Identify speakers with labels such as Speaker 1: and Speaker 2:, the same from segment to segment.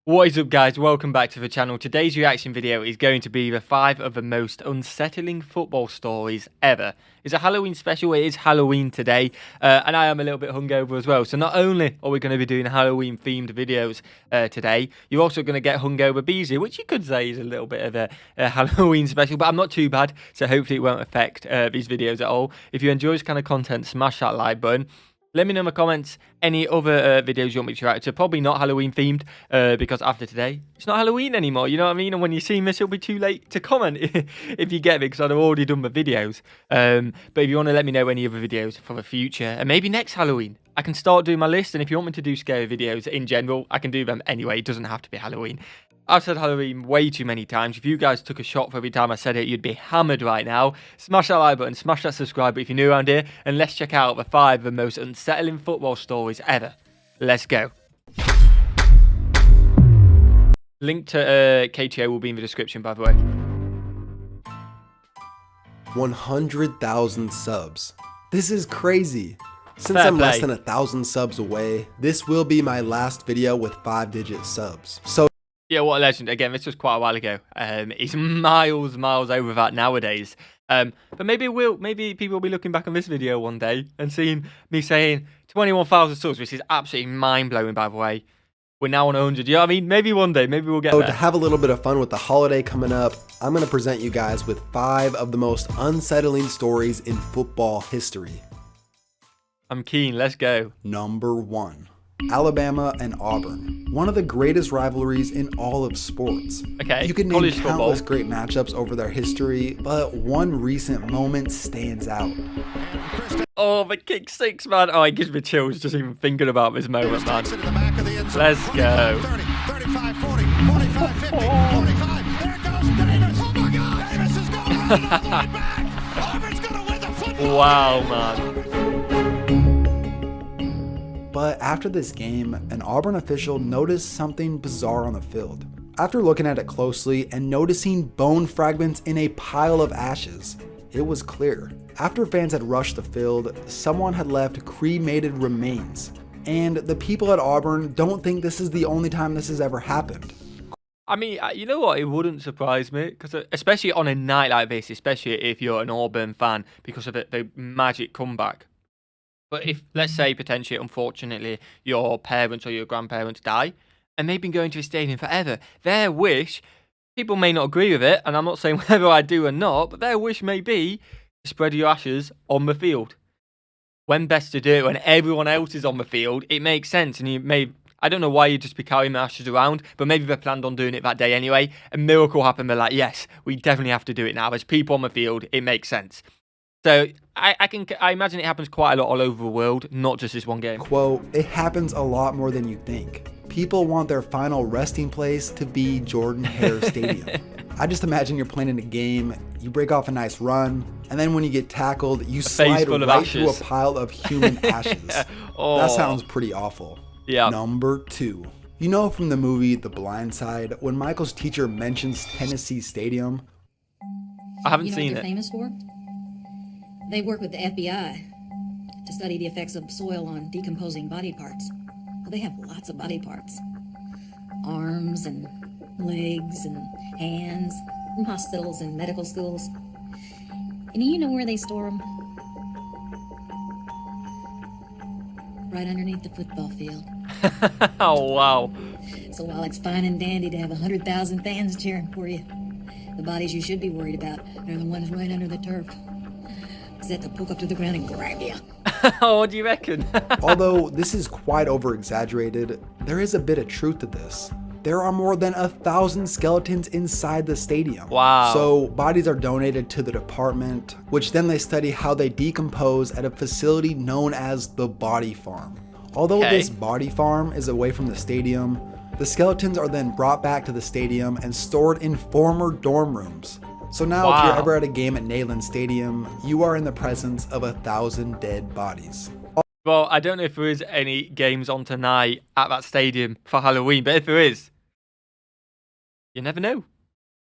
Speaker 1: What is up, guys? Welcome back to the channel. Today's reaction video is going to be the 5 of the most unsettling football stories ever. It's a Halloween special. It is Halloween today, and I am a little bit hungover as well. So not only are we going to be doing Halloween themed videos today, you're also going to get hungover Beezy, which you could say is a little bit of a Halloween special, but I'm not too bad, so hopefully it won't affect these videos at all. If you enjoy this kind of content, smash that like button. Let me know in the comments any other videos you want me to react to. Probably not Halloween themed, because after today, it's not Halloween anymore, you know what I mean? And when you see this, it'll be too late to comment if you get me, because I've already done my videos. But if you want to let me know any other videos for the future, and maybe next Halloween, I can start doing my list. And if you want me to do scary videos in general, I can do them anyway. It doesn't have to be Halloween. I've said Halloween way too many times. If you guys took a shot for every time I said it, you'd be hammered right now. Smash that like button, smash that subscribe button if you're new around here, and let's check out the 5 of the most unsettling football stories ever. Let's go. Link to KTO will be in the description, by the way.
Speaker 2: 100,000 subs. This is crazy. Since
Speaker 1: Fair
Speaker 2: I'm less
Speaker 1: play.
Speaker 2: than 1,000 subs away, this will be my last video with 5-digit subs. So
Speaker 1: Yeah, what a legend. Again, this was quite a while ago. It's miles over that nowadays. But maybe people will be looking back on this video one day and seeing me saying 21,000 subs, which is absolutely mind-blowing, by the way. We're now on 100. You know what I mean? Maybe one day, maybe we'll get there.
Speaker 2: to have a little bit of fun with the holiday coming up, I'm going to present you guys with 5 of the most unsettling stories in football history.
Speaker 1: I'm keen. Let's go.
Speaker 2: Number 1. Alabama and Auburn. One of the greatest rivalries in all of sports.
Speaker 1: Okay,
Speaker 2: You can name
Speaker 1: college
Speaker 2: countless
Speaker 1: football.
Speaker 2: great matchups over their history, but one recent moment stands out.
Speaker 1: Oh, the kick 6, man. Oh, it gives me chills just even thinking about this moment, man. Let's go.
Speaker 3: 30, 35, 40, 45, 50, 45. There goes Davis. Oh my God, Davis is going all the way back. Auburn's going to win the football.
Speaker 1: Wow, man.
Speaker 2: But after this game, an Auburn official noticed something bizarre on the field. After looking at it closely and noticing bone fragments in a pile of ashes, it was clear. After fans had rushed the field, someone had left cremated remains. And the people at Auburn don't think this is the only time this has ever happened.
Speaker 1: I mean, you know what? It wouldn't surprise me, because especially on a night like this, especially if you're an Auburn fan, because of the magic comeback. But if, let's say, potentially, unfortunately, your parents or your grandparents die, and they've been going to the stadium forever, their wish, people may not agree with it, and I'm not saying whether I do or not, but their wish may be to spread your ashes on the field. When best to do it, when everyone else is on the field, it makes sense, and you may... I don't know why you'd just be carrying the ashes around, but maybe they planned on doing it that day anyway. A miracle happened, they're like, yes, we definitely have to do it now. There's people on the field, it makes sense. So I imagine it happens quite a lot all over the world, not just this one game.
Speaker 2: Quote, it happens a lot more than you think. People want their final resting place to be Jordan-Hare Stadium. I just imagine you're playing in a game, you break off a nice run, and then when you get tackled, you slide
Speaker 1: full of
Speaker 2: right through a
Speaker 1: ashes.
Speaker 2: pile of human ashes.
Speaker 1: Oh.
Speaker 2: That sounds pretty awful.
Speaker 1: Yeah.
Speaker 2: Number 2. You know from the movie The Blind Side, when Michael's teacher mentions Tennessee Stadium?
Speaker 1: I haven't
Speaker 4: You know
Speaker 1: seen
Speaker 4: what they're
Speaker 1: it.
Speaker 4: famous for? They work with the FBI to study the effects of soil on decomposing body parts. Well, they have lots of body parts. Arms and legs and hands from hospitals and medical schools. And do you know where they store them? Right underneath the football field.
Speaker 1: Oh, wow.
Speaker 4: So while it's fine and dandy to have 100,000 fans cheering for you, the bodies you should be worried about are the ones right under the turf. Set to poke up to the ground and grab you.
Speaker 1: Oh, what do you reckon?
Speaker 2: Although this is quite over-exaggerated, there is a bit of truth to this. There are more than 1,000 skeletons inside the stadium.
Speaker 1: Wow.
Speaker 2: So bodies are donated to the department, which then they study how they decompose at a facility known as the body farm. Although
Speaker 1: Okay.
Speaker 2: this body farm is away from the stadium, the skeletons are then brought back to the stadium and stored in former dorm rooms. So now if you're
Speaker 1: Wow.
Speaker 2: ever at a game at Neyland Stadium, you are in the presence of 1,000 dead bodies.
Speaker 1: Well, I don't know if there is any games on tonight at that stadium for Halloween, but if there is, you never know.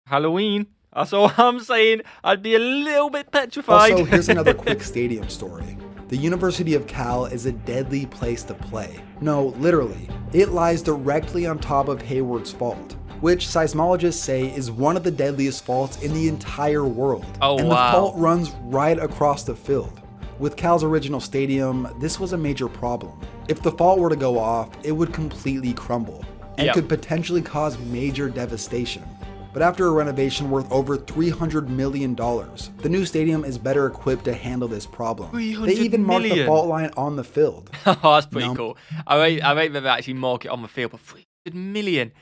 Speaker 1: Halloween. That's all I'm saying. I'd be a little bit petrified.
Speaker 2: Also, here's another quick stadium story. The University of Cal is a deadly place to play. No, literally. It lies directly on top of Hayward's Fault, which seismologists say is one of the deadliest faults in the entire world.
Speaker 1: Oh,
Speaker 2: and
Speaker 1: wow.
Speaker 2: the fault runs right across the field. With Cal's original stadium, this was a major problem. If the fault were to go off, it would completely crumble and
Speaker 1: Yep.
Speaker 2: could potentially cause major devastation. But after a renovation worth over $300 million, the new stadium is better equipped to handle this problem. They
Speaker 1: 300
Speaker 2: even marked the
Speaker 1: million.
Speaker 2: fault line on the field.
Speaker 1: Oh, that's pretty
Speaker 2: No.
Speaker 1: cool. I rate that they actually mark it on the field, but 300 million.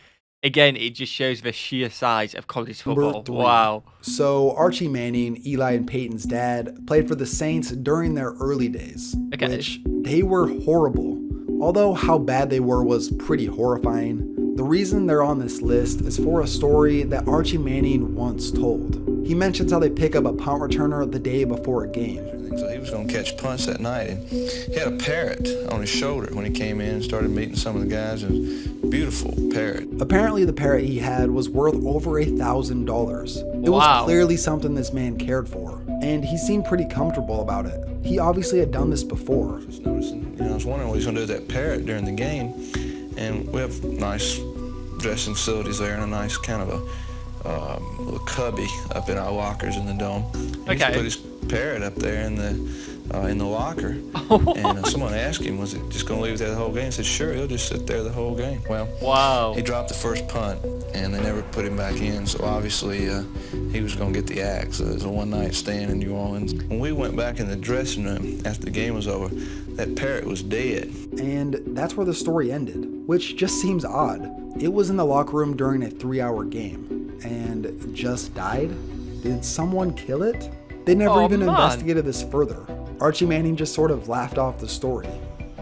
Speaker 1: Again, it just shows the sheer size of college football.
Speaker 2: Number 3.
Speaker 1: Wow.
Speaker 2: So Archie Manning, Eli and Peyton's dad, played for the Saints during their early days,
Speaker 1: Okay.
Speaker 2: which they were horrible. Although how bad they were was pretty horrifying. The reason they're on this list is for a story that Archie Manning once told. He mentions how they pick up a punt returner the day before a game.
Speaker 5: So he was going to catch punts that night, and he had a parrot on his shoulder when he came in and started meeting some of the guys. It was a beautiful parrot.
Speaker 2: Apparently the parrot he had was worth over $1,000. It
Speaker 1: Wow.
Speaker 2: was clearly something this man cared for, and he seemed pretty comfortable about it. He obviously had done this before.
Speaker 5: Just noticing, I was wondering what he was going to do with that parrot during the game, and we have nice dressing facilities there and a nice kind of a little cubby up in our lockers in the dome. He used to
Speaker 1: Okay.
Speaker 5: put his parrot up there in the locker, and someone asked him, was it just going to leave it there the whole game? He said, sure, he'll just sit there the whole game. Well,
Speaker 1: Wow.
Speaker 5: he dropped the first punt, and they never put him back in, so obviously he was going to get the axe. It was a one-night stand in New Orleans. When we went back in the dressing room after the game was over, that parrot was dead.
Speaker 2: And that's where the story ended, which just seems odd. It was in the locker room during a 3-hour game, and just died? Did someone kill it? They never
Speaker 1: Oh,
Speaker 2: even
Speaker 1: man.
Speaker 2: investigated this further. Archie Manning just sort of laughed off the story.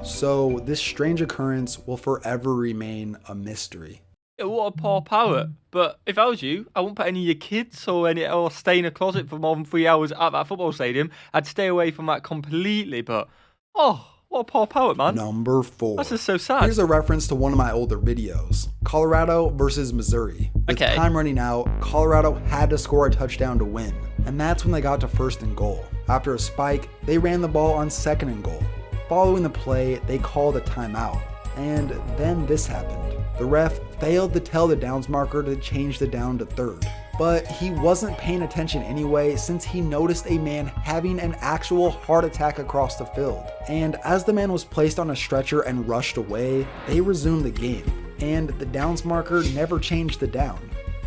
Speaker 2: So this strange occurrence will forever remain a mystery.
Speaker 1: Yeah, what a poor parrot. But if I was you, I wouldn't put any of your kids or stay in a closet for more than 3 hours at that football stadium. I'd stay away from that completely. But, oh, what a poor parrot, man.
Speaker 2: Number 4.
Speaker 1: That's just so sad.
Speaker 2: Here's a reference to one of my older videos. Colorado versus Missouri. With
Speaker 1: Okay.
Speaker 2: time running out, Colorado had to score a touchdown to win. And that's when they got to 1st and goal. After a spike, they ran the ball on 2nd and goal. Following the play, they called a timeout. And then this happened. The ref failed to tell the downs marker to change the down to 3rd. But he wasn't paying attention anyway, since he noticed a man having an actual heart attack across the field. And as the man was placed on a stretcher and rushed away, they resumed the game. And the downs marker never changed the down.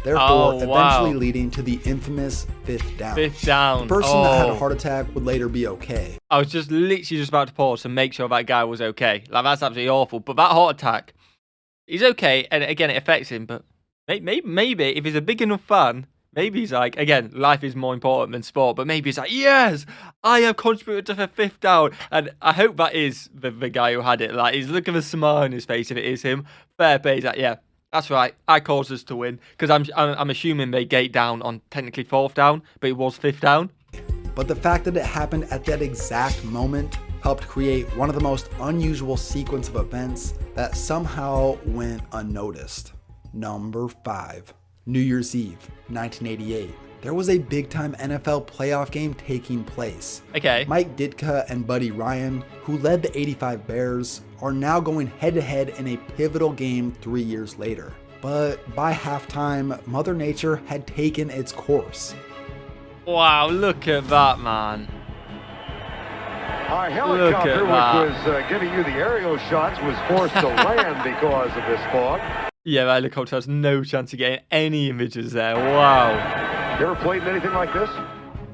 Speaker 2: Therefore,
Speaker 1: Oh, wow.
Speaker 2: eventually leading to the infamous 5th down.
Speaker 1: 5th down.
Speaker 2: The person that had a
Speaker 1: Oh.
Speaker 2: heart attack would later be okay.
Speaker 1: I was just literally just about to pause to make sure that guy was okay. Like, that's absolutely awful. But that heart attack, he's okay. And again, it affects him. But maybe if he's a big enough fan, maybe he's like, again, life is more important than sport. But maybe he's like, yes, I have contributed to the 5th down. And I hope that is the guy who had it. Like, he's looking at a smile on his face if it is him. Fair play. He's like, yeah. That's right. I caused us to win because I'm assuming they gate down on technically 4th down, but it was 5th down.
Speaker 2: But the fact that it happened at that exact moment helped create one of the most unusual sequence of events that somehow went unnoticed. Number 5. New Year's Eve, 1988. There was a big-time NFL playoff game taking place.
Speaker 1: Okay.
Speaker 2: Mike Ditka and Buddy Ryan, who led the '85 Bears, are now going head-to-head in a pivotal game 3 years later. But by halftime, Mother Nature had taken its course.
Speaker 1: Wow, look at that, man.
Speaker 3: Our
Speaker 1: Look
Speaker 3: helicopter,
Speaker 1: at
Speaker 3: which
Speaker 1: that.
Speaker 3: was giving you the aerial shots, was forced to land because of this fog.
Speaker 1: Yeah, that helicopter has no chance of getting any images there. Wow.
Speaker 3: You ever played in anything like this?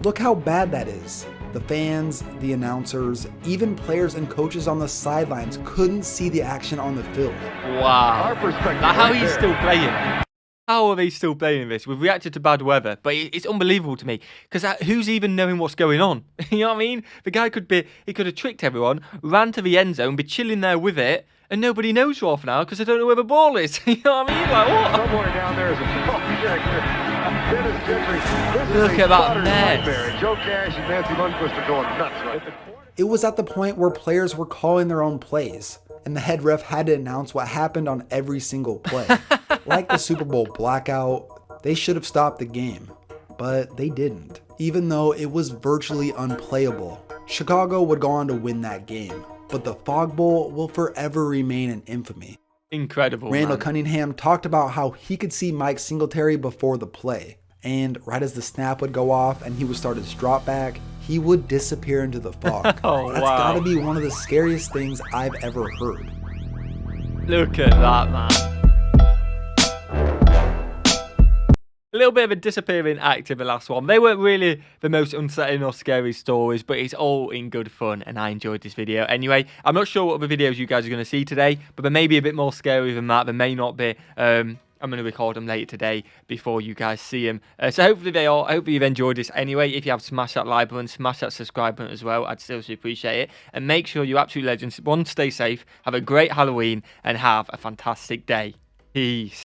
Speaker 2: Look how bad that is. The fans, the announcers, even players and coaches on the sidelines couldn't see the action on the field.
Speaker 1: Wow.
Speaker 3: Our perspective.
Speaker 1: Like, how
Speaker 3: right
Speaker 1: are you
Speaker 3: there.
Speaker 1: still playing? How are they still playing this? We've reacted to bad weather, but it's unbelievable to me because who's even knowing what's going on? You know what I mean? The guy could have tricked everyone, ran to the end zone, be chilling there with it, and nobody knows for half an hour because they don't know where the ball is. You know what I mean? Like, what?
Speaker 3: Somewhere down there is a ball projector. Dennis Gentry. This
Speaker 1: Look
Speaker 3: is a
Speaker 1: at that
Speaker 3: spotter's
Speaker 1: mess.
Speaker 3: nightmare. Joe Cash and Nancy Lundquist are going nuts right now.
Speaker 2: It was at the point where players were calling their own plays, and the head ref had to announce what happened on every single play. Like the Super Bowl blackout, they should have stopped the game, but they didn't, even though it was virtually unplayable. Chicago would go on to win that game, but the Fog Bowl will forever remain in infamy.
Speaker 1: Incredible,
Speaker 2: Randall
Speaker 1: man.
Speaker 2: Cunningham talked about how he could see Mike Singletary before the play, and right as the snap would go off and he would start his drop back, he would disappear into the fog.
Speaker 1: Oh,
Speaker 2: That's
Speaker 1: wow.
Speaker 2: gotta be one of the scariest things I've ever heard.
Speaker 1: Look at that, man. A little bit of a disappearing act in the last one. They weren't really the most unsettling or scary stories, but it's all in good fun, and I enjoyed this video. Anyway, I'm not sure what other videos you guys are going to see today, but they may be a bit more scary than that. They may not be. I'm going to record them later today before you guys see them. So hopefully they are. Hopefully you've enjoyed this anyway. If you have, smash that like button, smash that subscribe button as well. I'd seriously appreciate it. And make sure you absolute legends. One, stay safe, have a great Halloween, and have a fantastic day. Peace.